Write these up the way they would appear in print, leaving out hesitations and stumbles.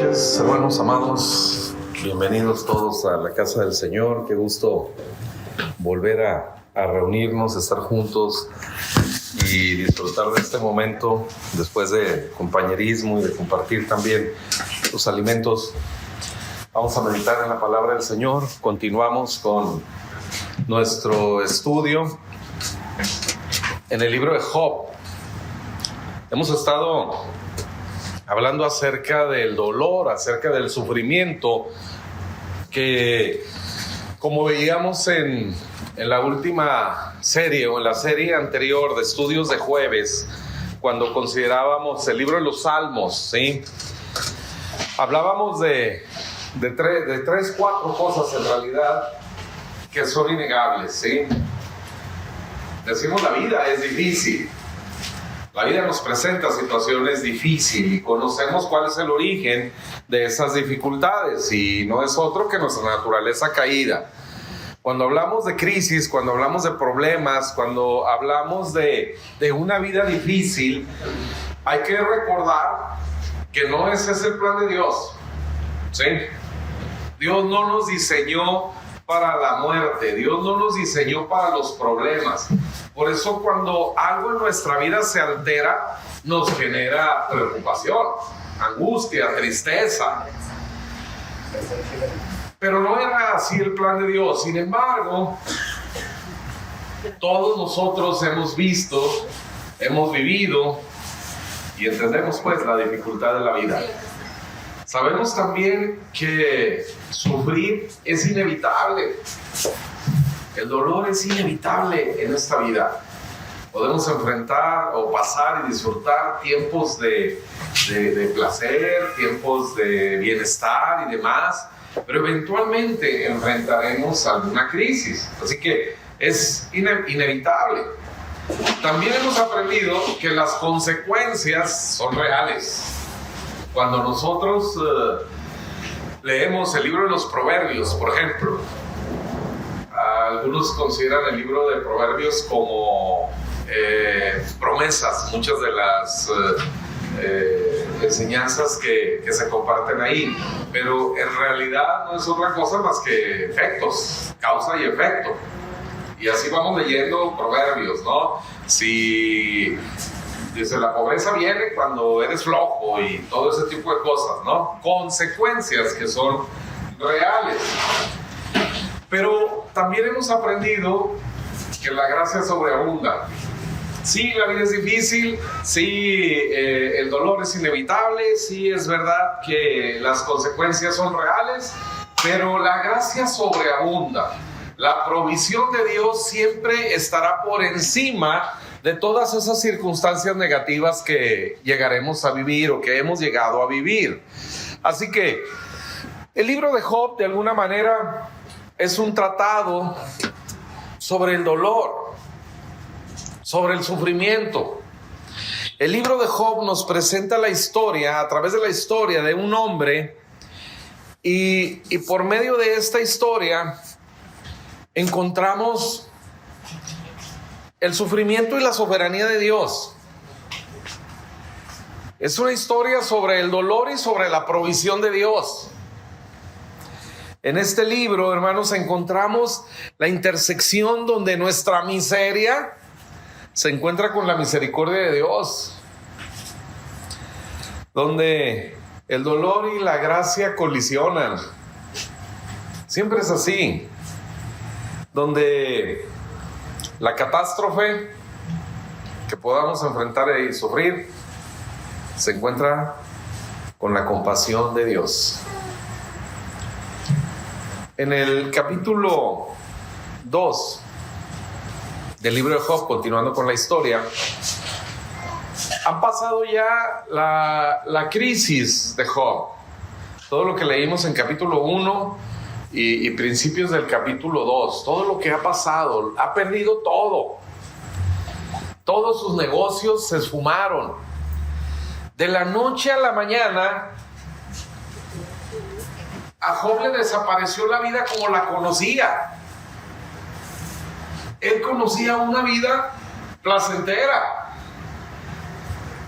noches, hermanos amados. Bienvenidos todos a la casa del Señor. Qué gusto volver a reunirnos, estar juntos y disfrutar de este momento después de compañerismo y de compartir también los alimentos. Vamos a meditar en la palabra del Señor. Continuamos con nuestro estudio en el libro de Job. Hemos estado hablando acerca del dolor, acerca del sufrimiento, que como veíamos en la última serie o en la serie anterior de estudios de jueves, cuando considerábamos el libro de los Salmos, ¿sí? Hablábamos de tres, cuatro cosas en realidad que son innegables, ¿sí? Decimos, la vida es difícil. La vida nos presenta situaciones difíciles y conocemos cuál es el origen de esas dificultades, y no es otro que nuestra naturaleza caída. Cuando hablamos de crisis, cuando hablamos de problemas, cuando hablamos de una vida difícil, hay que recordar que no ese es el plan de Dios, ¿sí? Dios no nos diseñó para la muerte, Dios no nos diseñó para los problemas. Por eso cuando algo en nuestra vida se altera, nos genera preocupación, angustia, tristeza. Pero no era así el plan de Dios. Sin embargo, todos nosotros hemos visto, hemos vivido y entendemos pues la dificultad de la vida. Sabemos también que sufrir es inevitable. El dolor es inevitable en esta vida. Podemos enfrentar o pasar y disfrutar tiempos de placer, tiempos de bienestar y demás, pero eventualmente enfrentaremos alguna crisis. Así que es inevitable. También hemos aprendido que las consecuencias son reales. Cuando nosotros leemos el libro de los Proverbios, por ejemplo, algunos consideran el libro de Proverbios como promesas, muchas de las enseñanzas que se comparten ahí, pero en realidad no es otra cosa más que efectos, causa y efecto. Y así vamos leyendo Proverbios, ¿no? Si dice, la pobreza viene cuando eres flojo y todo ese tipo de cosas, ¿no? Consecuencias que son reales. Pero también hemos aprendido que la gracia sobreabunda. Sí, la vida es difícil, sí, el dolor es inevitable, sí, es verdad que las consecuencias son reales, pero la gracia sobreabunda. La provisión de Dios siempre estará por encima de todas esas circunstancias negativas que llegaremos a vivir o que hemos llegado a vivir. Así que el libro de Job, de alguna manera, es un tratado sobre el dolor, sobre el sufrimiento. El libro de Job nos presenta la historia, a través de la historia de un hombre, y por medio de esta historia encontramos el sufrimiento y la soberanía de Dios. Es una historia sobre el dolor y sobre la provisión de Dios. En este libro, hermanos, encontramos la intersección donde nuestra miseria se encuentra con la misericordia de Dios, donde el dolor y la gracia colisionan. Siempre es así, donde la catástrofe que podamos enfrentar y sufrir se encuentra con la compasión de Dios. En el capítulo 2 del libro de Job, continuando con la historia, han pasado ya la crisis de Job. Todo lo que leímos en capítulo 1 y principios del capítulo 2, todo lo que ha pasado, ha perdido todo. Todos sus negocios se esfumaron. De la noche a la mañana, a Job le desapareció la vida como la conocía. Él conocía una vida placentera.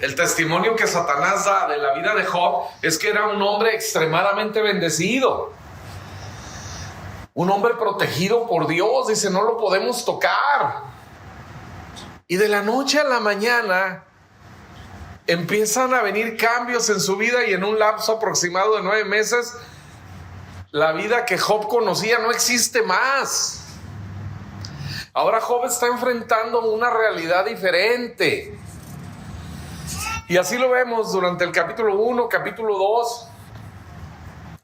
El testimonio que Satanás da de la vida de Job es que era un hombre extremadamente bendecido. Un hombre protegido por Dios. Dice, no lo podemos tocar. Y de la noche a la mañana empiezan a venir cambios en su vida, y en un lapso aproximado de 9 meses, la vida que Job conocía no existe más. Ahora Job está enfrentando una realidad diferente. Y así lo vemos durante el capítulo 1, capítulo 2,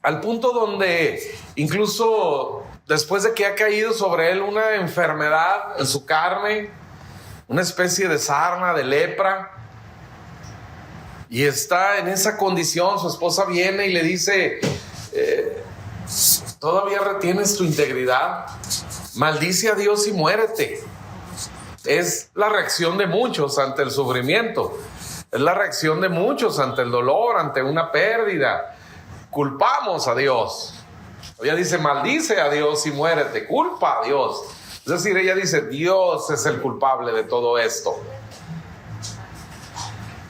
al punto donde incluso después de que ha caído sobre él una enfermedad en su carne, una especie de sarna, de lepra, y está en esa condición, su esposa viene y le dice, ¿todavía retienes tu integridad? Maldice a Dios y muérete. Es la reacción de muchos ante el sufrimiento. Es la reacción de muchos ante el dolor, ante una pérdida. Culpamos a Dios. Ella dice, maldice a Dios y muérete. Culpa a Dios. Es decir, ella dice, Dios es el culpable de todo esto.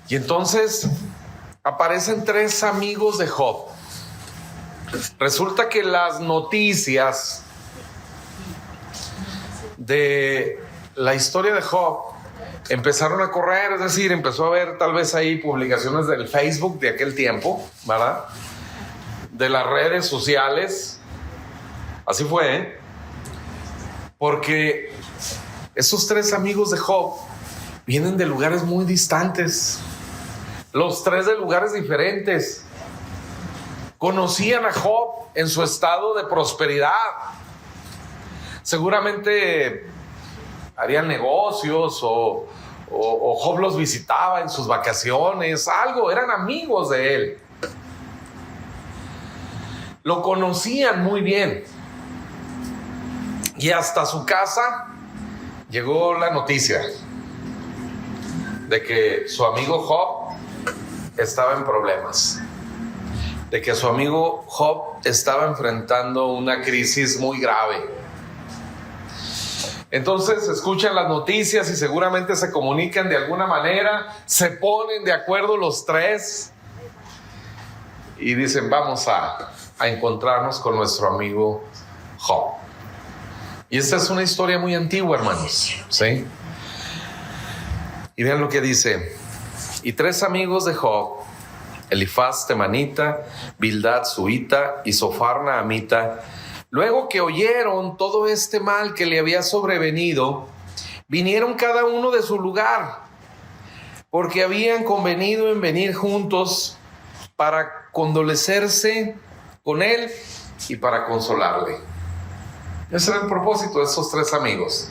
Y entonces aparecen 3 amigos de Job. Resulta que las noticias de la historia de Job empezaron a correr, es decir, empezó a haber tal vez ahí publicaciones del Facebook de aquel tiempo, ¿verdad? De las redes sociales. Así fue, ¿eh? Porque esos 3 amigos de Job vienen de lugares muy distantes. Los 3 de lugares diferentes. Conocían a Job en su estado de prosperidad. Seguramente harían negocios o Job los visitaba en sus vacaciones, algo, eran amigos de él. Lo conocían muy bien. Y hasta su casa llegó la noticia de que su amigo Job estaba en problemas, de que su amigo Job estaba enfrentando una crisis muy grave. Entonces escuchan las noticias y seguramente se comunican de alguna manera, se ponen de acuerdo los 3 y dicen, vamos a encontrarnos con nuestro amigo Job. Y esta es una historia muy antigua, hermanos, ¿sí? Y vean lo que dice. Y 3 amigos de Job, Elifaz temanita, Bildad suita y Zofar naamita, luego que oyeron todo este mal que le había sobrevenido, vinieron cada uno de su lugar, porque habían convenido en venir juntos para condolecerse con él y para consolarle. Ese era el propósito de esos 3 amigos.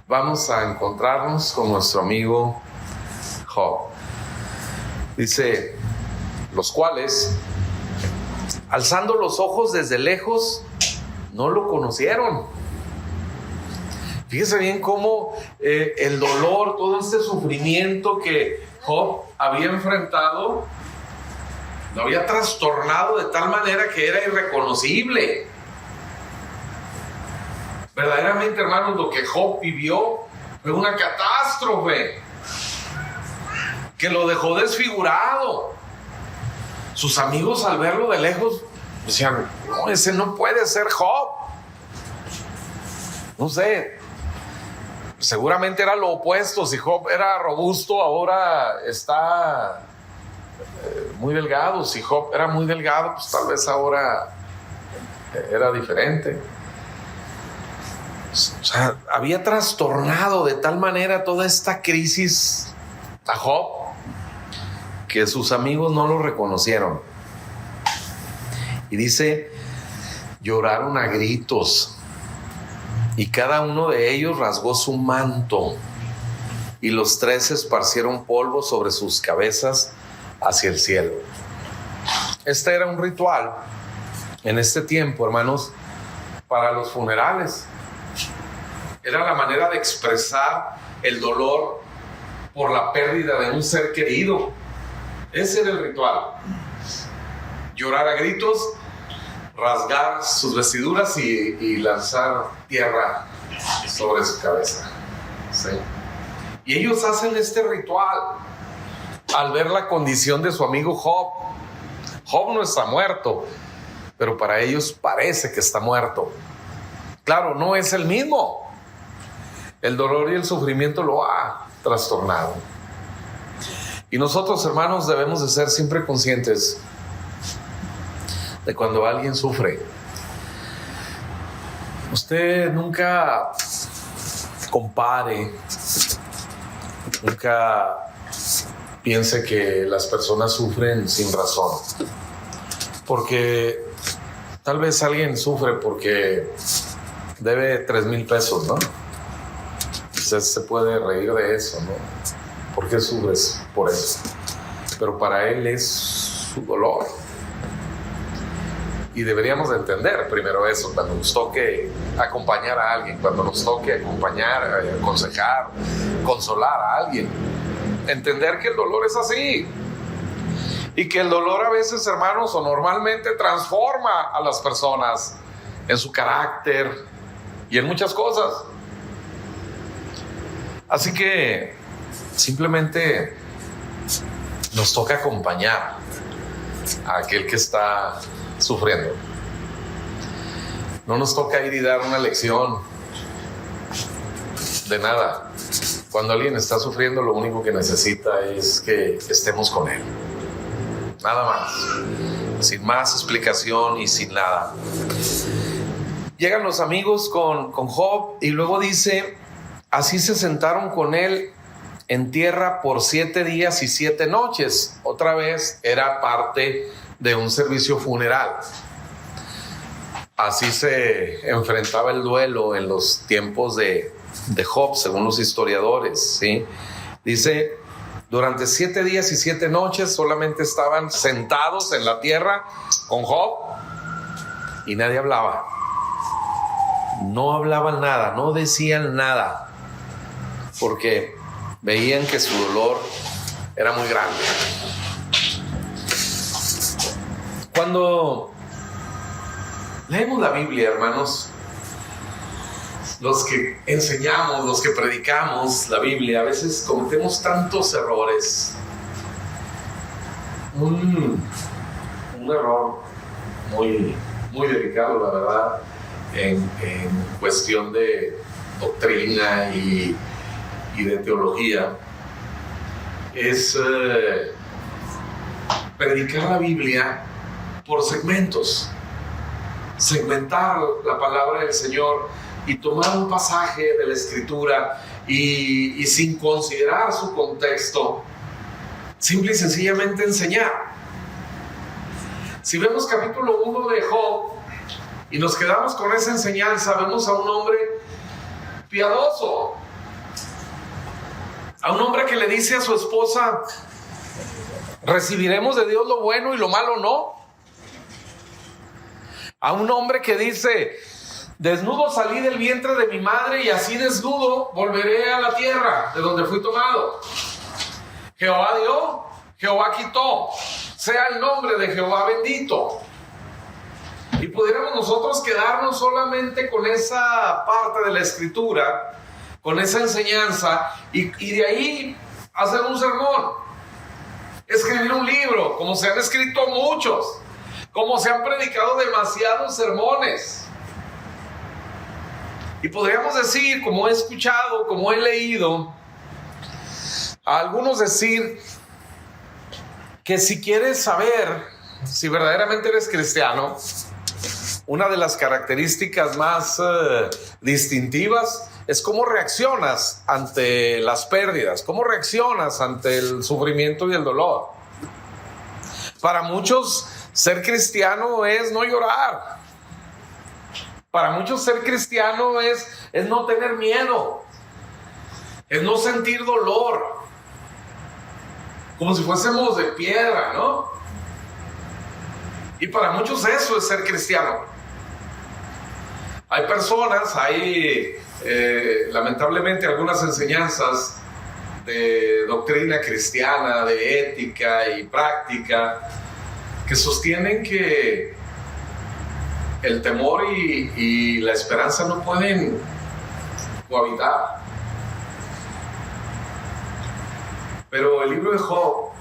Vamos a encontrarnos con nuestro amigo Job. Dice, los cuales, alzando los ojos desde lejos, no lo conocieron. Fíjese bien cómo el dolor, todo este sufrimiento que Job había enfrentado, lo había trastornado de tal manera que era irreconocible. Verdaderamente, hermanos, lo que Job vivió fue una catástrofe que lo dejó desfigurado. Sus amigos, al verlo de lejos, decían, no, ese no puede ser Job. No sé, seguramente era lo opuesto. Si Job era robusto, ahora está muy delgado. Si Job era muy delgado, pues tal vez ahora era diferente. O sea, había trastornado de tal manera toda esta crisis a Job que sus amigos no lo reconocieron. Y dice, lloraron a gritos, y cada uno de ellos rasgó su manto, y los 3 esparcieron polvo sobre sus cabezas hacia el cielo. Este era un ritual en este tiempo, hermanos, para los funerales. Era la manera de expresar el dolor por la pérdida de un ser querido. Ese era el ritual. Llorar a gritos, rasgar sus vestiduras y lanzar tierra sobre su cabeza. ¿Sí? Y ellos hacen este ritual. al ver la condición de su amigo Job. Job no está muerto, pero para ellos parece que está muerto. Claro, no es el mismo. El dolor y el sufrimiento lo ha trastornado. Y nosotros, hermanos, debemos de ser siempre conscientes de cuando alguien sufre. Usted nunca compare, nunca piense que las personas sufren sin razón. Porque tal vez alguien sufre porque debe 3,000 pesos, ¿no? Usted se puede reír de eso, ¿no? ¿Por qué sufres por eso? Pero para él es su dolor. Y deberíamos de entender primero eso, cuando nos toque acompañar a alguien, cuando nos toque acompañar, aconsejar, consolar a alguien. Entender que el dolor es así. Y que el dolor a veces, hermanos, o normalmente transforma a las personas en su carácter y en muchas cosas. Así que simplemente nos toca acompañar a aquel que está sufriendo. No nos toca ir y dar una lección de nada. Cuando alguien está sufriendo, lo único que necesita es que estemos con él. Nada más. Sin más explicación y sin nada. Llegan los amigos con Job y luego dice: así se sentaron con él en tierra por 7 días y 7 noches. Otra vez era parte de un servicio funeral. Así se enfrentaba el duelo en los tiempos de Job, según los historiadores, ¿sí? Dice: durante 7 días y 7 noches solamente estaban sentados en la tierra con Job y nadie hablaba. No hablaban nada, no decían nada, porque veían que su dolor era muy grande. Cuando leemos la Biblia, hermanos, los que enseñamos, los que predicamos la Biblia, a veces cometemos tantos errores. Un error muy, muy delicado, la verdad, en cuestión de doctrina y de teología, es predicar la Biblia por segmentos, segmentar la palabra del Señor y tomar un pasaje de la Escritura y sin considerar su contexto, simple y sencillamente enseñar. Si vemos capítulo 1 de Job y nos quedamos con esa enseñanza, vemos a un hombre piadoso, a un hombre que le dice a su esposa: recibiremos de Dios lo bueno y lo malo no. A un hombre que dice: desnudo salí del vientre de mi madre y así desnudo volveré a la tierra de donde fui tomado. Jehová dio, Jehová quitó, sea el nombre de Jehová bendito. Y pudiéramos nosotros quedarnos solamente con esa parte de la Escritura, con esa enseñanza, y de ahí hacer un sermón, escribir un libro, como se han escrito muchos, como se han predicado demasiados sermones. Y podríamos decir, como he escuchado, como he leído, a algunos decir que si quieres saber si verdaderamente eres cristiano, una de las características más distintivas es cómo reaccionas ante las pérdidas, cómo reaccionas ante el sufrimiento y el dolor. Para muchos, ser cristiano es no llorar. Para muchos, ser cristiano es no tener miedo, es no sentir dolor, como si fuésemos de piedra, ¿no? Y para muchos eso es ser cristiano. Hay personas, lamentablemente algunas enseñanzas de doctrina cristiana, de ética y práctica, que sostienen que el temor y la esperanza no pueden cohabitar. Pero el libro de Job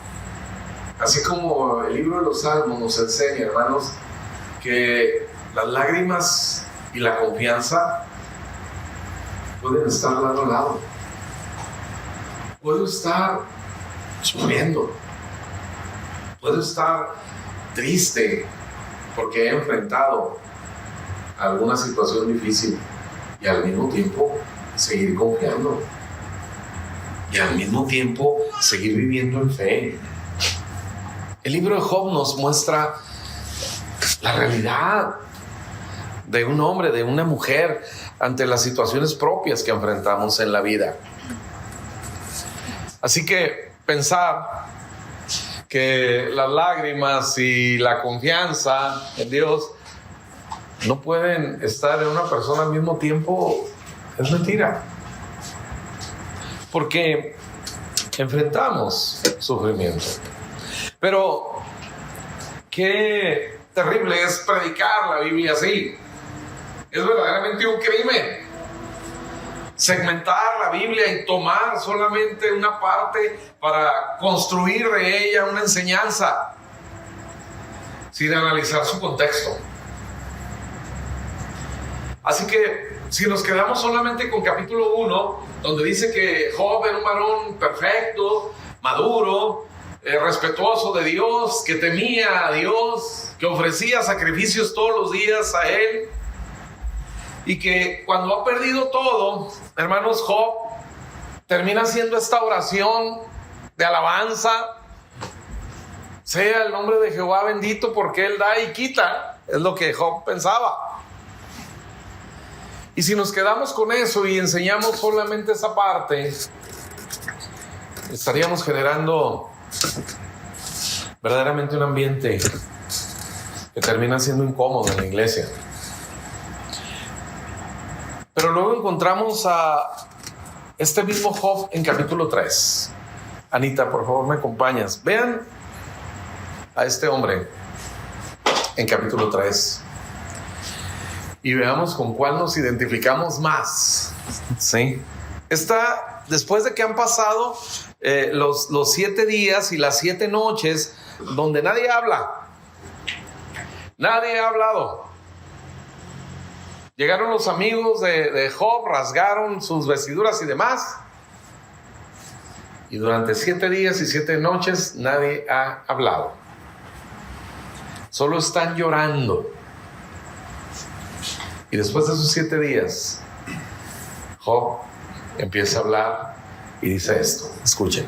así como el libro de los Salmos nos enseña, hermanos, que las lágrimas y la confianza pueden estar lado a lado. Puedo estar sufriendo, puedo estar triste porque he enfrentado alguna situación difícil y al mismo tiempo seguir confiando y al mismo tiempo seguir viviendo en fe. El libro de Job nos muestra la realidad de un hombre, de una mujer ante las situaciones propias que enfrentamos en la vida. Así que pensar que las lágrimas y la confianza en Dios no pueden estar en una persona al mismo tiempo es mentira. Porque enfrentamos sufrimiento. Pero qué terrible es predicar la Biblia así. Es verdaderamente un crimen segmentar la Biblia y tomar solamente una parte para construir de ella una enseñanza sin analizar su contexto. Así que si nos quedamos solamente con capítulo 1, donde dice que Job era un varón perfecto, maduro, respetuoso de Dios, que temía a Dios, que ofrecía sacrificios todos los días a Él, y que cuando ha perdido todo, hermanos, Job termina haciendo esta oración de alabanza: sea el nombre de Jehová bendito, porque Él da y quita. Es lo que Job pensaba. Y si nos quedamos con eso y enseñamos solamente esa parte, estaríamos generando verdaderamente un ambiente que termina siendo incómodo en la iglesia. Pero luego encontramos a este mismo Job en capítulo 3. Anita, por favor, me acompañas. Vean a este hombre en capítulo 3 y veamos con cuál nos identificamos más. ¿Sí? Después de que han pasado los 7 días y las 7 noches donde nadie habla. Nadie ha hablado. Llegaron los amigos de Job, rasgaron sus vestiduras y demás. Y durante 7 días y 7 noches nadie ha hablado. Solo están llorando. Y después de esos 7 días, Job empieza a hablar y dice esto. Escuchen.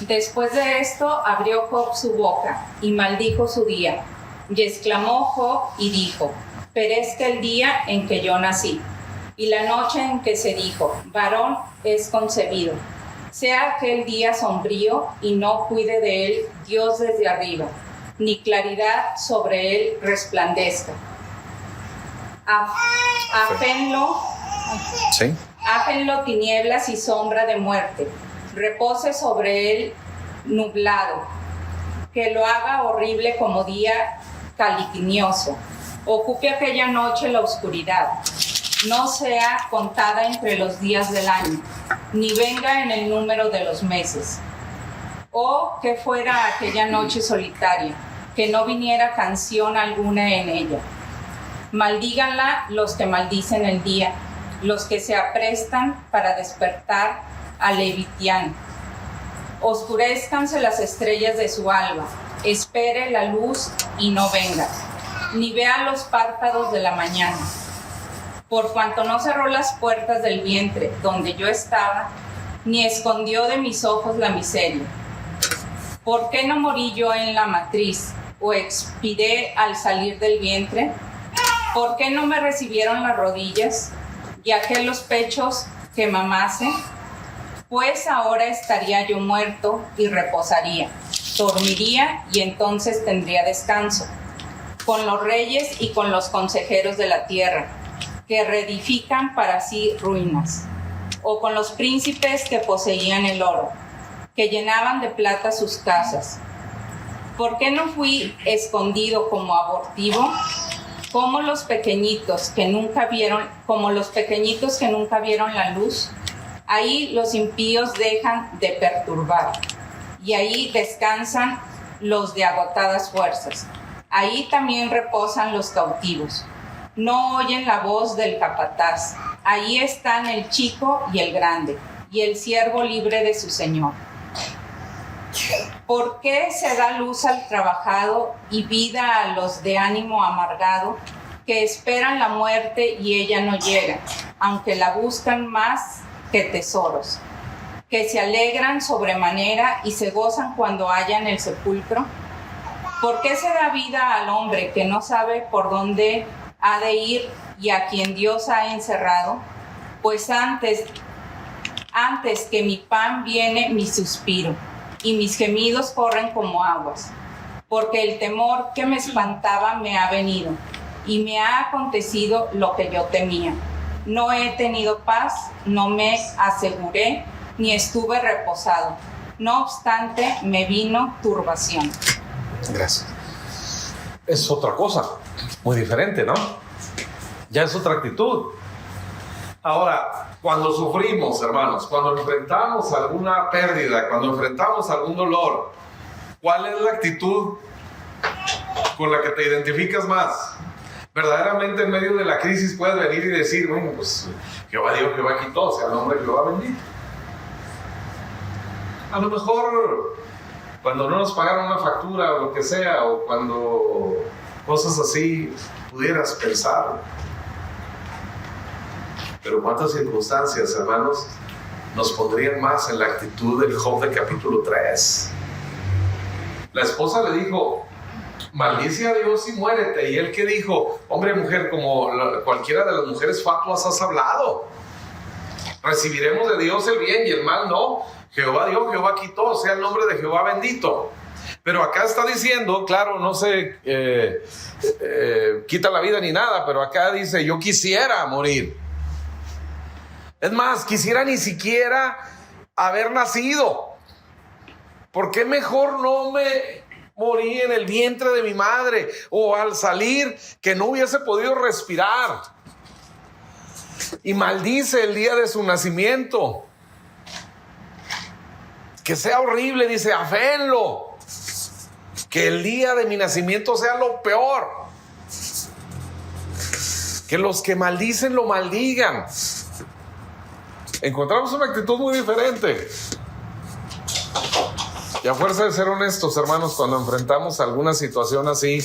Después de esto abrió Job su boca y maldijo su día. Y exclamó Job y dijo: perezca el día en que yo nací, y la noche en que se dijo: varón es concebido. Sea aquel día sombrío y no cuide de él Dios desde arriba, ni claridad sobre él resplandezca. Áfenlo tinieblas y sombra de muerte, repose sobre él nublado, que lo haga horrible como día caliquinioso, ocupe aquella noche la oscuridad, no sea contada entre los días del año, ni venga en el número de los meses. Oh, que fuera aquella noche solitaria, que no viniera canción alguna en ella. Maldíganla los que maldicen el día, los que se aprestan para despertar al Levitián. Oscurézcanse las estrellas de su alba, espere la luz y no venga, ni vea los párpados de la mañana. Por cuanto no cerró las puertas del vientre donde yo estaba, ni escondió de mis ojos la miseria. ¿Por qué no morí yo en la matriz, o expiré al salir del vientre? ¿Por qué no me recibieron las rodillas, y aquel los pechos que mamase? Pues ahora estaría yo muerto y reposaría, dormiría y entonces tendría descanso, con los reyes y con los consejeros de la tierra, que reedifican para sí ruinas, o con los príncipes que poseían el oro, que llenaban de plata sus casas. ¿Por qué no fui escondido como abortivo? Como los pequeñitos que nunca vieron la luz. Ahí los impíos dejan de perturbar, y ahí descansan los de agotadas fuerzas. Ahí también reposan los cautivos. No oyen la voz del capataz. Ahí están el chico y el grande, y el siervo libre de su señor. ¿Por qué se da luz al trabajado y vida a los de ánimo amargado, que esperan la muerte y ella no llega, aunque la buscan más que tesoros, que se alegran sobremanera y se gozan cuando hallan el sepulcro? ¿Por qué se da vida al hombre que no sabe por dónde ha de ir y a quien Dios ha encerrado? Pues antes que mi pan viene mi suspiro, y mis gemidos corren como aguas, porque el temor que me espantaba me ha venido, y me ha acontecido lo que yo temía. No he tenido paz, no me aseguré, ni estuve reposado. No obstante, me vino turbación. Gracias. Es otra cosa, muy diferente, ¿no? Ya es otra actitud. Ahora, cuando sufrimos, hermanos, cuando enfrentamos alguna pérdida, cuando enfrentamos algún dolor, ¿cuál es la actitud con la que te identificas más? Verdaderamente en medio de la crisis puedes venir y decir, bueno, pues Jehová dio, Jehová quitó, sea el nombre de Jehová bendito. A lo mejor cuando no nos pagaron una factura o lo que sea, o cuando cosas así pudieras pensar. Pero cuántas circunstancias, hermanos, nos pondrían más en la actitud del Job del capítulo 3. La esposa le dijo, maldice a Dios y muérete. Y él que dijo, hombre, mujer, como cualquiera de las mujeres fatuas has hablado. Recibiremos de Dios el bien y el mal no. Jehová dio, Jehová quitó, sea el nombre de Jehová bendito. Pero acá está diciendo, claro, no se quita la vida ni nada, pero acá dice, yo quisiera morir. Es más, quisiera ni siquiera haber nacido. ¿Por qué mejor no me morí en el vientre de mi madre? O al salir, que no hubiese podido respirar. Y maldice el día de su nacimiento. Que sea horrible, dice, aféenlo. Que el día de mi nacimiento sea lo peor. Que los que maldicen lo maldigan. Encontramos una actitud muy diferente. Y a fuerza de ser honestos, hermanos, cuando enfrentamos alguna situación así,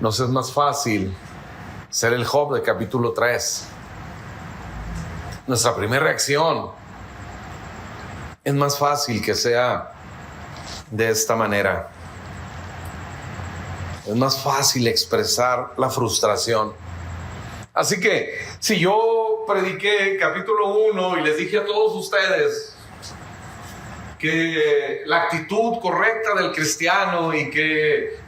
nos es más fácil ser el Job de capítulo 3. Nuestra primera reacción es más fácil que sea de esta manera. Es más fácil expresar la frustración. Así que si yo prediqué capítulo 1 y les dije a todos ustedes que la actitud correcta del cristiano y que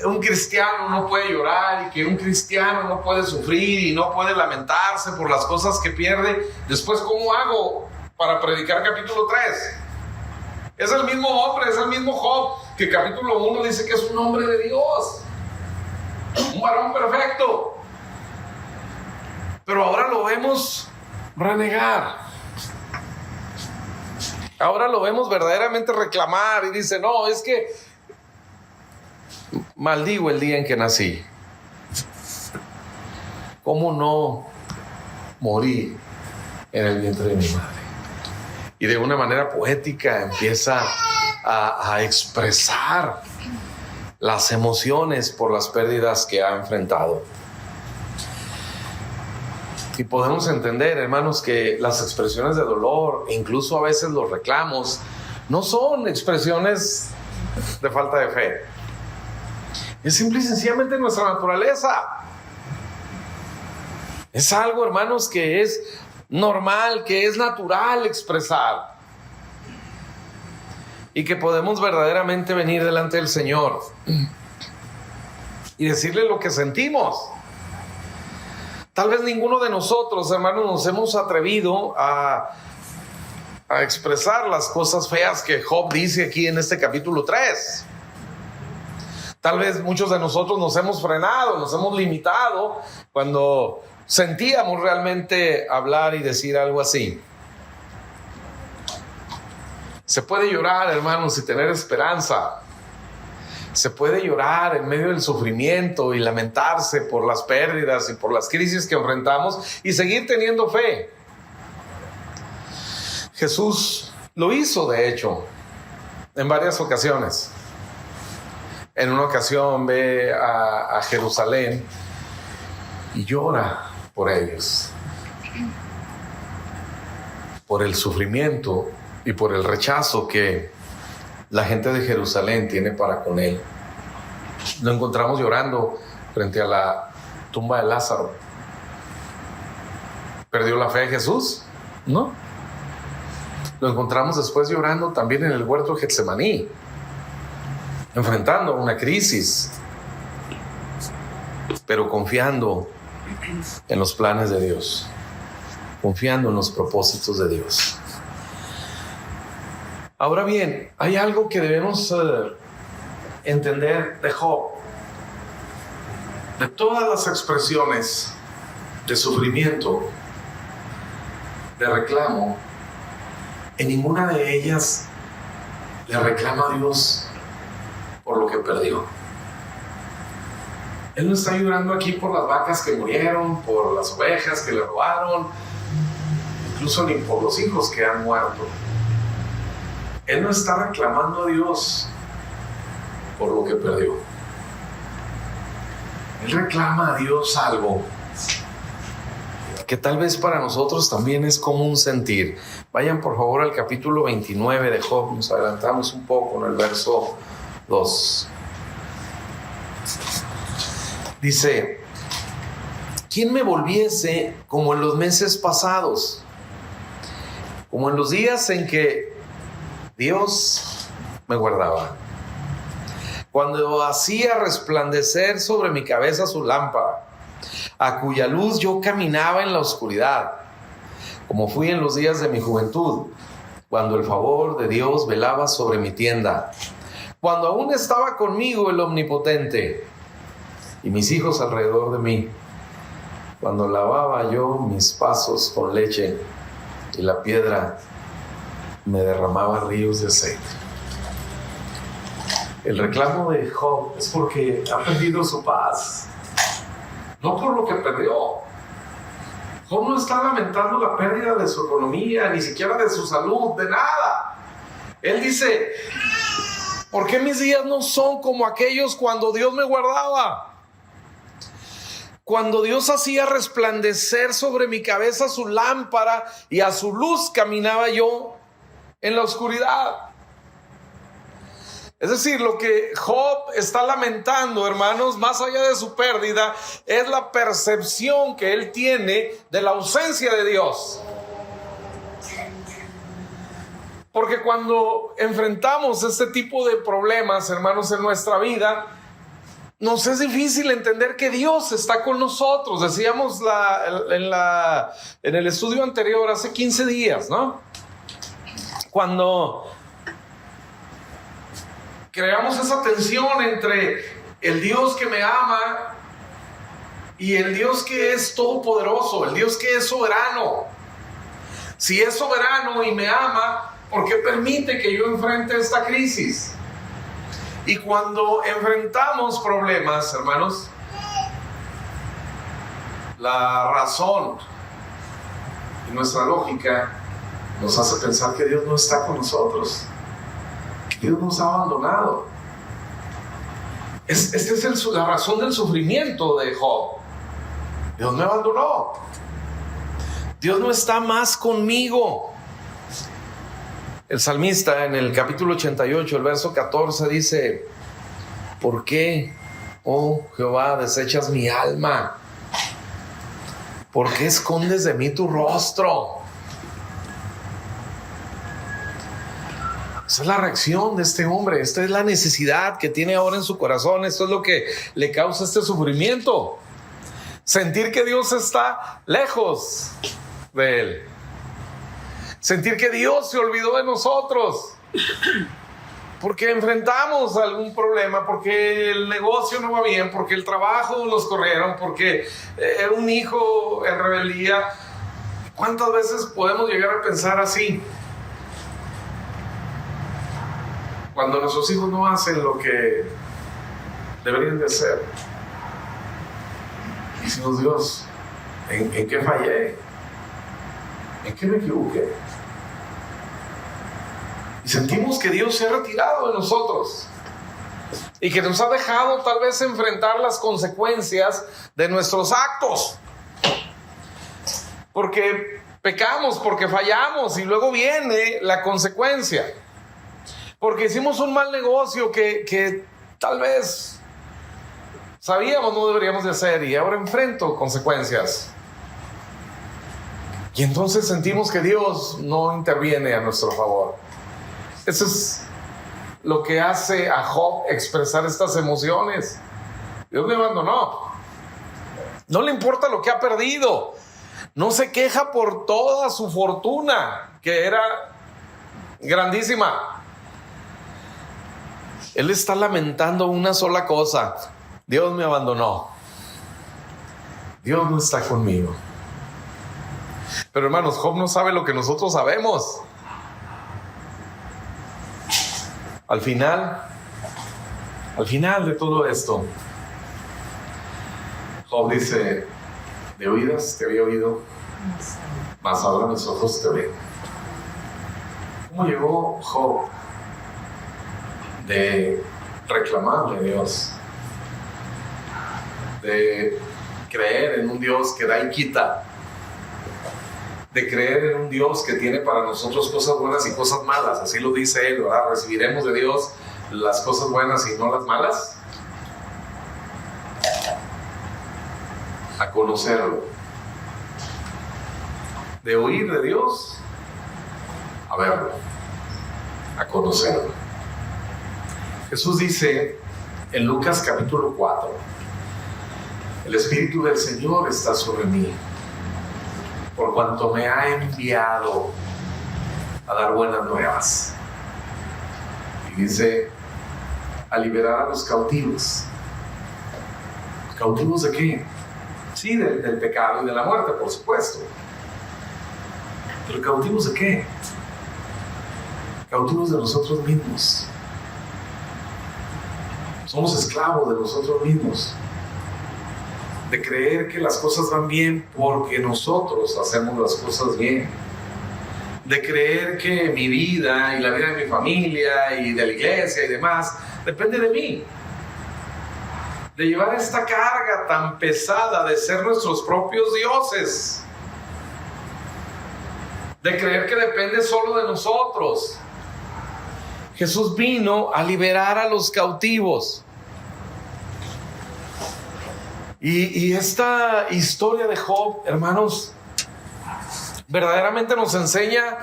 un cristiano no puede llorar y que un cristiano no puede sufrir y no puede lamentarse por las cosas que pierde, después ¿cómo hago para predicar capítulo 3? Es el mismo hombre, es el mismo Job, que capítulo 1 dice que es un hombre de Dios, un varón perfecto. Pero ahora lo vemos renegar. Ahora lo vemos verdaderamente reclamar y dice, no, es que maldigo el día en que nací. ¿Cómo no morí en el vientre de mi madre? Y de una manera poética empieza a expresar las emociones por las pérdidas que ha enfrentado. Y podemos entender, hermanos, que las expresiones de dolor, e incluso a veces los reclamos, no son expresiones de falta de fe. Es simple y sencillamente nuestra naturaleza. Es algo, hermanos, que es normal, que es natural expresar. Y que podemos verdaderamente venir delante del Señor y decirle lo que sentimos. Tal vez ninguno de nosotros, hermanos, nos hemos atrevido a expresar las cosas feas que Job dice aquí en este capítulo 3. Tal vez muchos de nosotros nos hemos frenado, nos hemos limitado cuando sentíamos realmente hablar y decir algo así. Se puede llorar, hermanos, y tener esperanza. Se puede llorar en medio del sufrimiento y lamentarse por las pérdidas y por las crisis que enfrentamos y seguir teniendo fe. Jesús lo hizo, de hecho, en varias ocasiones. En una ocasión ve a Jerusalén y llora por ellos, por el sufrimiento y por el rechazo que la gente de Jerusalén tiene para con él. Lo encontramos llorando frente a la tumba de Lázaro. ¿Perdió la fe Jesús? No. Lo encontramos después llorando también en el huerto de Getsemaní, enfrentando una crisis, pero confiando en los planes de Dios, confiando en los propósitos de Dios. Ahora bien, hay algo que debemos entender de Job. De todas las expresiones de sufrimiento, de reclamo, en ninguna de ellas le reclama a Dios por lo que perdió. Él no está llorando aquí por las vacas que murieron, por las ovejas que le robaron, incluso ni por los hijos que han muerto. Él no está reclamando a Dios por lo que perdió. Él reclama a Dios algo que tal vez para nosotros también es común sentir. Vayan por favor al capítulo 29 de Job, nos adelantamos un poco en el verso 2. Dice: ¿quién me volviese como en los meses pasados? Como en los días en que Dios me guardaba, cuando hacía resplandecer sobre mi cabeza su lámpara, a cuya luz yo caminaba en la oscuridad, como fui en los días de mi juventud, cuando el favor de Dios velaba sobre mi tienda, cuando aún estaba conmigo el Omnipotente y mis hijos alrededor de mí, cuando lavaba yo mis pasos con leche y la piedra me derramaba ríos de aceite. El reclamo de Job es porque ha perdido su paz, no por lo que perdió. Job no está lamentando la pérdida de su economía, ni siquiera de su salud, de nada. Él dice: ¿por qué mis días no son como aquellos cuando Dios me guardaba? Cuando Dios hacía resplandecer sobre mi cabeza su lámpara y a su luz caminaba yo en la oscuridad. Es decir, lo que Job está lamentando, hermanos, más allá de su pérdida, es la percepción que él tiene de la ausencia de Dios. Porque cuando enfrentamos este tipo de problemas, hermanos, en nuestra vida, nos es difícil entender que Dios está con nosotros. Decíamos en el estudio anterior, hace 15 días, ¿no? Cuando creamos esa tensión entre el Dios que me ama y el Dios que es todopoderoso, el Dios que es soberano. Si es soberano y me ama, ¿por qué permite que yo enfrente esta crisis? Y cuando enfrentamos problemas, hermanos, la razón y nuestra lógica nos hace pensar que Dios no está con nosotros, que Dios nos ha abandonado. Esta es la razón del sufrimiento de Job. Dios me abandonó. Dios no está más conmigo. El salmista en el capítulo 88, el verso 14 dice: ¿por qué, oh Jehová, desechas mi alma? ¿Por qué escondes de mí tu rostro? Esa es la reacción de este hombre. Esta es la necesidad que tiene ahora en su corazón. Esto es lo que le causa este sufrimiento. Sentir que Dios está lejos de él. Sentir que Dios se olvidó de nosotros. Porque enfrentamos algún problema, porque el negocio no va bien, porque el trabajo los corrieron, porque un hijo en rebeldía. ¿Cuántas veces podemos llegar a pensar así? Cuando nuestros hijos no hacen lo que deberían de hacer. Decimos, Dios, ¿en qué fallé? ¿En qué me equivoqué? Y sentimos que Dios se ha retirado de nosotros y que nos ha dejado tal vez enfrentar las consecuencias de nuestros actos. Porque pecamos, porque fallamos y luego viene la consecuencia. Porque hicimos un mal negocio que tal vez sabíamos no deberíamos de hacer y ahora enfrento consecuencias. Y entonces sentimos que Dios no interviene a nuestro favor. Eso es lo que hace a Job expresar estas emociones. Dios me abandonó. No le importa lo que ha perdido. No se queja por toda su fortuna, que era grandísima. Él está lamentando una sola cosa: Dios me abandonó. Dios no está conmigo. Pero hermanos, Job no sabe lo que nosotros sabemos. Al final de todo esto, Job dice: de oídas te había oído, mas ahora mis ojos te ven. ¿Cómo llegó Job de reclamarle a Dios, de creer en un Dios que da y quita, de creer en un Dios que tiene para nosotros cosas buenas y cosas malas? Así lo dice él, ¿verdad? Recibiremos de Dios las cosas buenas y no las malas. A conocerlo, de oír de Dios a verlo, a conocerlo. Jesús dice en Lucas capítulo 4: el Espíritu del Señor está sobre mí, por cuanto me ha enviado a dar buenas nuevas. Y dice: a liberar a los cautivos. ¿Cautivos de qué? Sí, del pecado y de la muerte, por supuesto. ¿Pero cautivos de qué? Cautivos de nosotros mismos. Somos esclavos de nosotros mismos. De creer que las cosas van bien porque nosotros hacemos las cosas bien. De creer que mi vida y la vida de mi familia y de la iglesia y demás depende de mí. De llevar esta carga tan pesada de ser nuestros propios dioses. De creer que depende solo de nosotros. Jesús vino a liberar a los cautivos. Y esta historia de Job, hermanos, verdaderamente nos enseña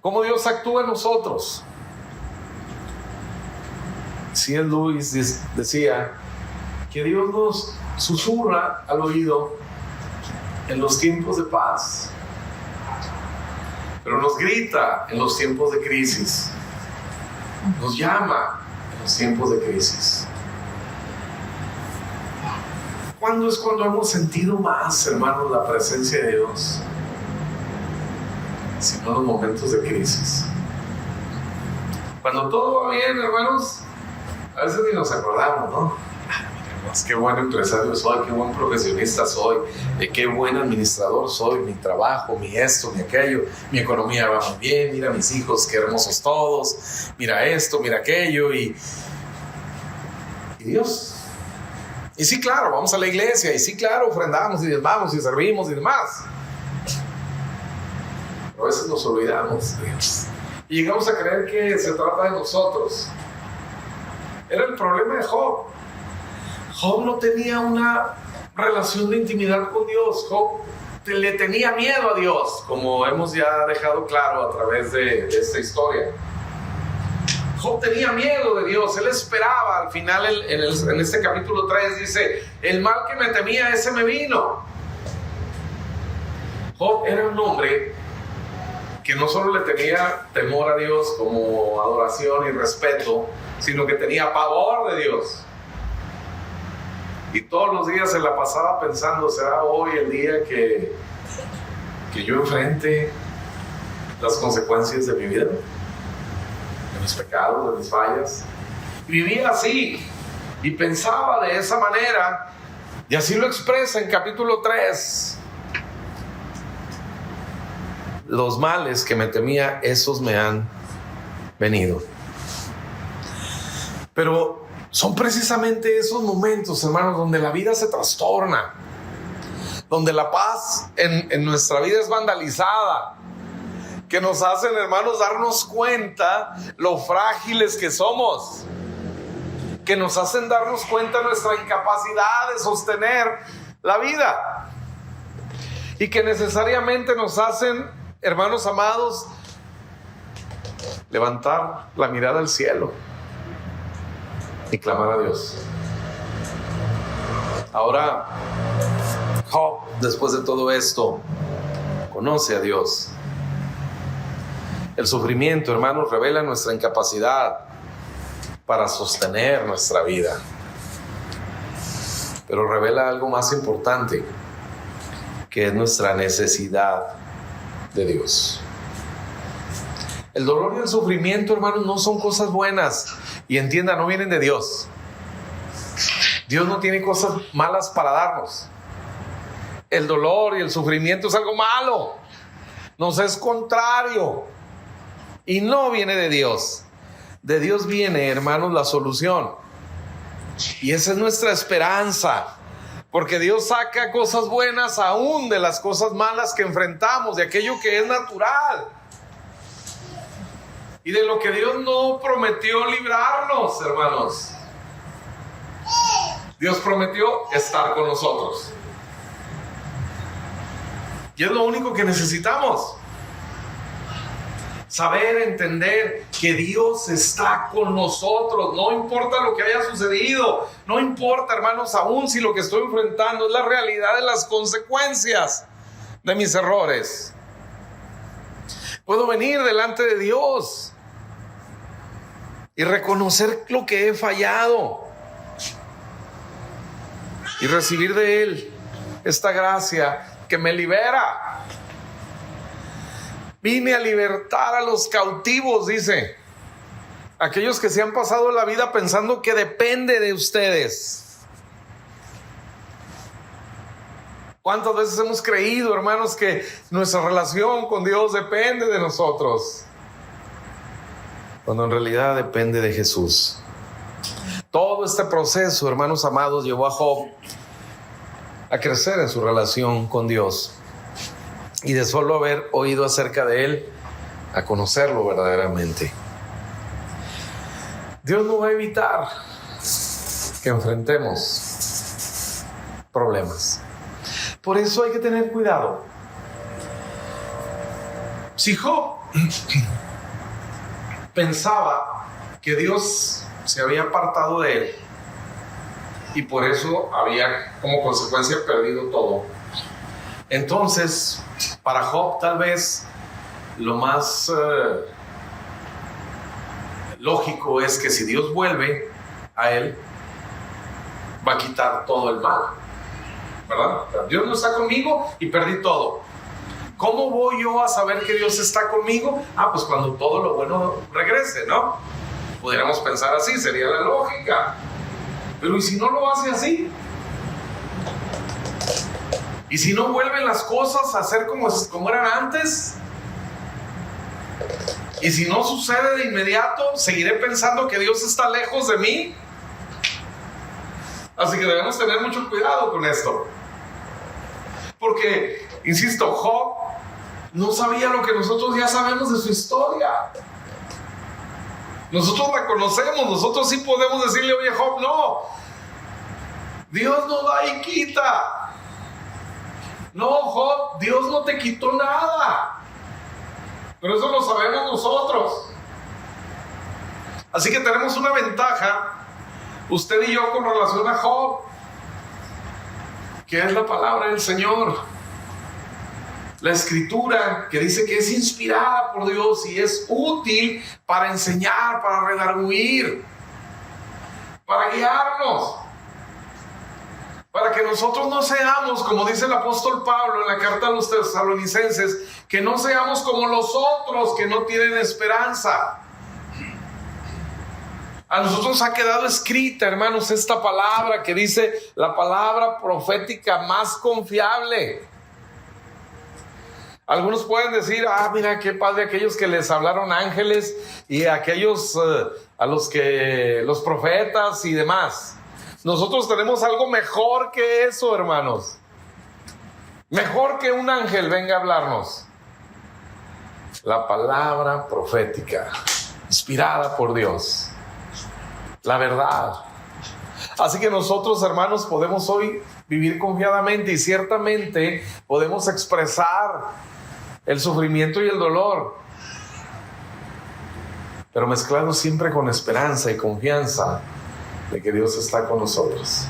cómo Dios actúa en nosotros. C.S. Lewis decía que Dios nos susurra al oído en los tiempos de paz, pero nos grita en los tiempos de crisis, nos llama en los tiempos de crisis. ¿Cuándo es cuando hemos sentido más, hermanos, la presencia de Dios? Sino en los momentos de crisis. Cuando todo va bien, hermanos, a veces ni nos acordamos, ¿no? Qué buen empresario soy, qué buen profesionista soy, qué buen administrador soy, mi trabajo, mi esto, mi aquello, mi economía va muy bien, mira mis hijos, qué hermosos todos, mira esto, mira aquello, y Dios. Y sí, claro, vamos a la iglesia, y sí, claro, ofrendamos y diezmamos y servimos y demás. Pero a veces nos olvidamos de Dios y llegamos a creer que se trata de nosotros. Era el problema de Job. Job no tenía una relación de intimidad con Dios. Job le tenía miedo a Dios, como hemos ya dejado claro a través de esta historia. Job tenía miedo de Dios. Él esperaba, al final en este capítulo 3 dice: el mal que me temía, ese me vino. Job era un hombre que no solo le tenía temor a Dios como adoración y respeto, sino que tenía pavor de Dios. Y todos los días se la pasaba pensando: ¿será hoy el día que yo enfrente las consecuencias de mi vida? de mis pecados, de mis fallas. Y vivía así y pensaba de esa manera, y así lo expresa en capítulo 3. Los males que me temía, esos me han venido. Pero son precisamente esos momentos, hermanos, donde la vida se trastorna, donde la paz en nuestra vida es vandalizada, que nos hacen, hermanos, darnos cuenta lo frágiles que somos, que nos hacen darnos cuenta de nuestra incapacidad de sostener la vida, y que necesariamente nos hacen, hermanos amados, levantar la mirada al cielo y clamar a Dios. Ahora, Job, después de todo esto, conoce a Dios. El sufrimiento, hermanos, revela nuestra incapacidad para sostener nuestra vida, pero revela algo más importante, que es nuestra necesidad de Dios. El dolor y el sufrimiento, hermanos, no son cosas buenas, y entienda, no vienen de Dios. Dios no tiene cosas malas para darnos. El dolor y el sufrimiento es algo malo, nos es contrario y no viene de Dios. De Dios viene, hermanos, la solución, y esa es nuestra esperanza. Porque Dios saca cosas buenas aún de las cosas malas que enfrentamos, de aquello que es natural y de lo que Dios no prometió librarnos, hermanos. Dios prometió estar con nosotros, y es lo único que necesitamos. Saber, entender que Dios está con nosotros, no importa lo que haya sucedido, no importa, hermanos, aún si lo que estoy enfrentando es la realidad de las consecuencias de mis errores. Puedo venir delante de Dios y reconocer lo que he fallado y recibir de Él esta gracia que me libera. Vine a libertar a los cautivos, dice. Aquellos que se han pasado la vida pensando que depende de ustedes. ¿Cuántas veces hemos creído, hermanos, que nuestra relación con Dios depende de nosotros? Cuando en realidad depende de Jesús. Todo este proceso, hermanos amados, llevó a Job a crecer en su relación con Dios. Y de solo haber oído acerca de Él, a conocerlo verdaderamente. Dios no va a evitar que enfrentemos problemas. Por eso hay que tener cuidado. Si Job pensaba que Dios se había apartado de él y por eso había como consecuencia perdido todo, entonces para Job tal vez lo más lógico es que si Dios vuelve a él, va a quitar todo el mal, ¿verdad? Dios no está conmigo y perdí todo. ¿Cómo voy yo a saber que Dios está conmigo? Pues cuando todo lo bueno regrese, ¿no? Pudiéramos pensar así, sería la lógica. Pero ¿y si no lo hace así? ¿Y si no vuelven las cosas a ser como eran antes? ¿Y si no sucede de inmediato, seguiré pensando que Dios está lejos de mí? Así que debemos tener mucho cuidado con esto. Porque, insisto, Job no sabía lo que nosotros ya sabemos de su historia. Nosotros la conocemos, nosotros sí podemos decirle, oye Job, no, Dios no da y quita. No, Job, Dios no te quitó nada. Pero eso lo sabemos nosotros. Así que tenemos una ventaja, usted y yo, con relación a Job, que es la palabra del Señor. La escritura que dice que es inspirada por Dios y es útil para enseñar, para redarguir, para guiarnos, para que nosotros no seamos, como dice el apóstol Pablo en la carta a los tesalonicenses, que no seamos como los otros que no tienen esperanza. A nosotros ha quedado escrita, hermanos, esta palabra que dice la palabra profética más confiable. Algunos pueden decir, mira qué padre aquellos que les hablaron ángeles y aquellos a los profetas y demás. Nosotros tenemos algo mejor que eso, hermanos. Mejor que un ángel venga a hablarnos. La palabra profética, inspirada por Dios. La verdad. Así que nosotros, hermanos, podemos hoy vivir confiadamente y ciertamente podemos expresar el sufrimiento y el dolor, pero mezclado siempre con esperanza y confianza de que Dios está con nosotros.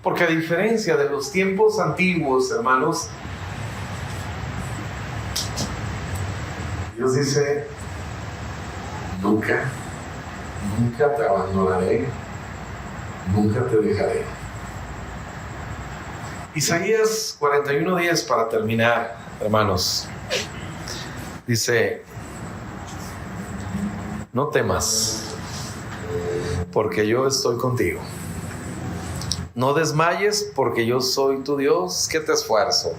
Porque a diferencia de los tiempos antiguos, hermanos, Dios dice, nunca te abandonaré, nunca te dejaré. Isaías 41:10, para terminar, hermanos, dice, no temas, porque yo estoy contigo. No desmayes, porque yo soy tu Dios, que te esfuerzo.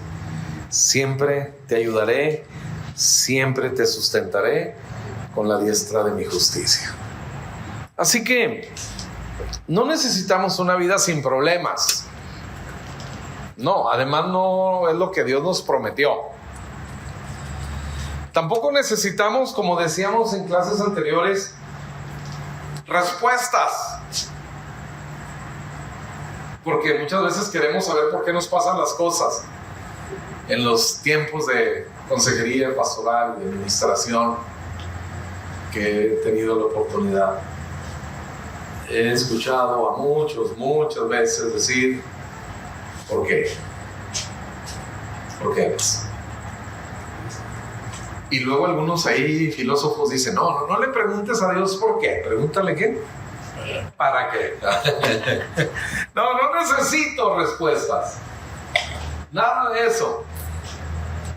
Siempre te ayudaré, siempre te sustentaré con la diestra de mi justicia. Así que no necesitamos una vida sin problemas. No, además no es lo que Dios nos prometió. Tampoco necesitamos, como decíamos en clases anteriores, respuestas. Porque muchas veces queremos saber por qué nos pasan las cosas. En los tiempos de consejería pastoral y de administración que he tenido la oportunidad, he escuchado a muchas veces decir, ¿por qué? ¿Por qué? Y luego algunos ahí filósofos dicen, no le preguntes a Dios por qué, pregúntale qué, ¿para qué? No necesito respuestas, nada de eso.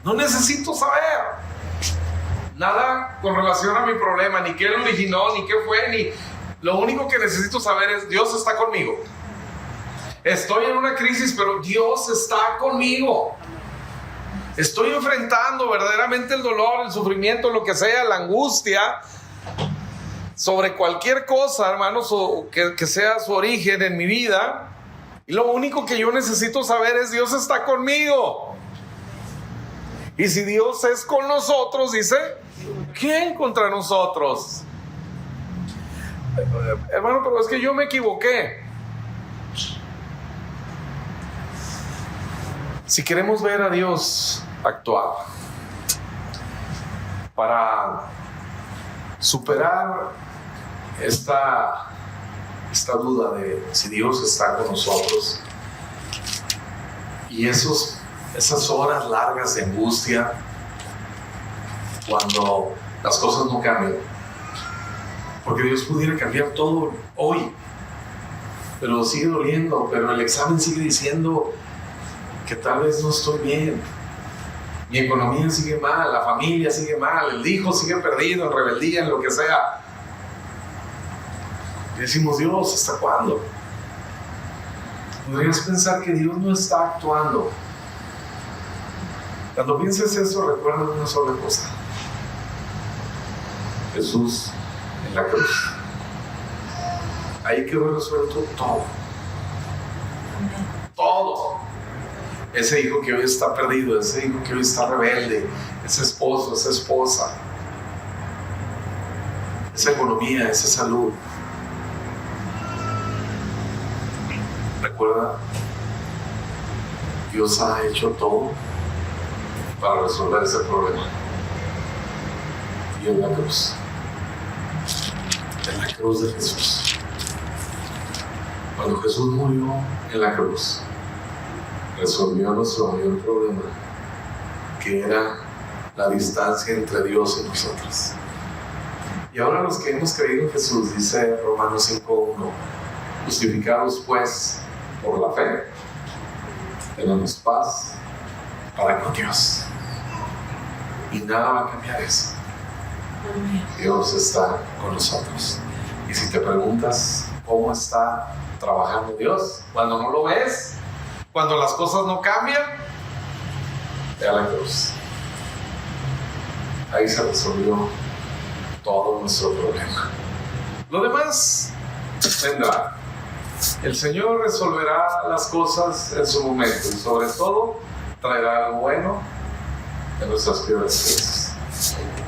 No necesito saber nada con relación a mi problema, ni qué lo originó, ni qué fue, ni... Lo único que necesito saber es, Dios está conmigo. Estoy en una crisis, pero Dios está conmigo. Estoy enfrentando verdaderamente el dolor, el sufrimiento, lo que sea, la angustia, sobre cualquier cosa, hermanos, o que sea su origen en mi vida. Y lo único que yo necesito saber es, Dios está conmigo. Y si Dios es con nosotros, dice, ¿quién contra nosotros? Hermano, pero es que yo me equivoqué. Si queremos ver a Dios actuar para superar esta duda de si Dios está con nosotros y esas horas largas de angustia cuando las cosas no cambian, porque Dios pudiera cambiar todo hoy, pero sigue doliendo, pero el examen sigue diciendo que tal vez no estoy bien, mi economía sigue mal, la familia sigue mal, el hijo sigue perdido en rebeldía, en lo que sea. Y decimos, Dios, ¿hasta cuándo? Podrías pensar que Dios no está actuando. Cuando pienses eso, recuerda una sola cosa: Jesús en la cruz. Ahí quedó resuelto todo. Todo. Ese hijo que hoy está perdido, ese hijo que hoy está rebelde, ese esposo, esa esposa, esa economía, esa salud. Recuerda, Dios ha hecho todo para resolver ese problema. Y en la cruz de Jesús. Cuando Jesús murió en la cruz, resolvió nuestro mayor problema, que era la distancia entre Dios y nosotros. Y ahora los que hemos creído en Jesús, dice Romanos 5:1, justificados pues por la fe, tenemos paz para con Dios. Y nada va a cambiar eso. Dios está con nosotros. Y si te preguntas cómo está trabajando Dios, cuando no lo ves, cuando las cosas no cambian, ve a la cruz. Ahí se resolvió todo nuestro problema. Lo demás vendrá. El Señor resolverá las cosas en su momento y sobre todo traerá algo bueno en nuestras peores crisis.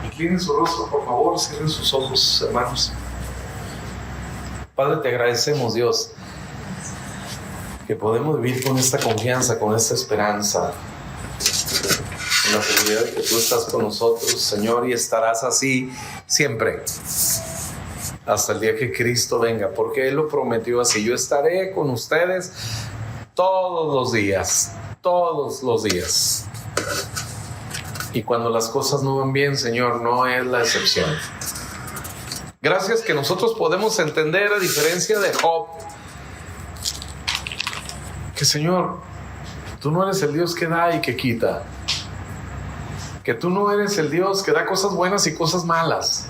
Inclinen su rostro, por favor, cierren sus ojos, hermanos. Padre, te agradecemos, Dios, que podemos vivir con esta confianza, con esta esperanza, con la seguridad de que tú estás con nosotros, Señor, y estarás así siempre, hasta el día que Cristo venga, porque Él lo prometió así: yo estaré con ustedes todos los días, y cuando las cosas no van bien, Señor, no es la excepción. Gracias que nosotros podemos entender, a diferencia de Job, que, Señor, tú no eres el Dios que da y que quita, que tú no eres el Dios que da cosas buenas y cosas malas.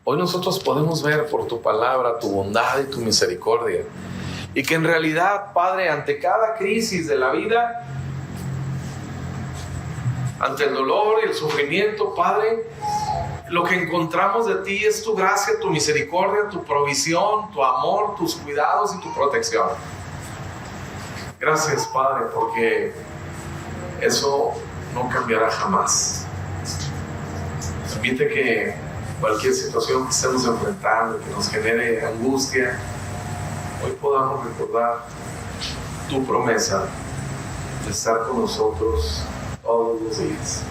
Hoy nosotros podemos ver por tu palabra tu bondad y tu misericordia, y que en realidad, Padre, ante cada crisis de la vida, ante el dolor y el sufrimiento, Padre, lo que encontramos de ti es tu gracia, tu misericordia, tu provisión, tu amor, tus cuidados y tu protección. Gracias, Padre, porque eso no cambiará jamás. Permite que cualquier situación que estemos enfrentando, que nos genere angustia, hoy podamos recordar tu promesa de estar con nosotros todos los días.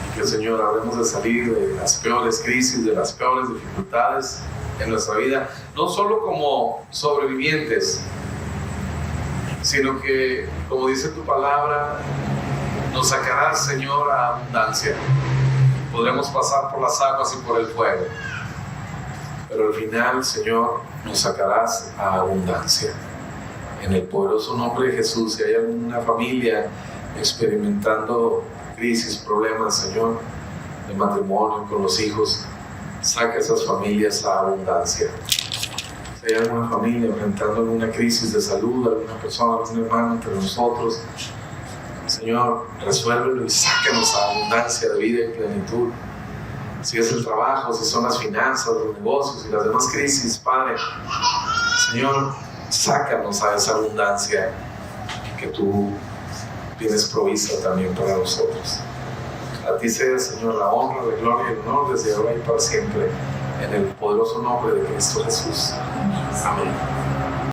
Y que, Señor, habremos de salir de las peores crisis, de las peores dificultades en nuestra vida, no solo como sobrevivientes, sino que, como dice tu palabra, nos sacarás, Señor, a abundancia. Podremos pasar por las aguas y por el fuego, pero al final, Señor, nos sacarás a abundancia. En el poderoso nombre de Jesús, si hay alguna familia experimentando crisis, problemas, Señor, de matrimonio con los hijos, saca esas familias a abundancia. Si hay alguna familia enfrentando alguna crisis de salud, alguna persona, algún hermano entre nosotros, Señor, resuélvelo y sácanos a abundancia de vida y plenitud. Si es el trabajo, si son las finanzas, los negocios y las demás crisis, Padre, Señor, sácanos a esa abundancia que tú tienes provista también para nosotros. A ti sea, Señor, la honra, la gloria y el honor desde ahora y para siempre, en el poderoso nombre de Cristo Jesús. Amén.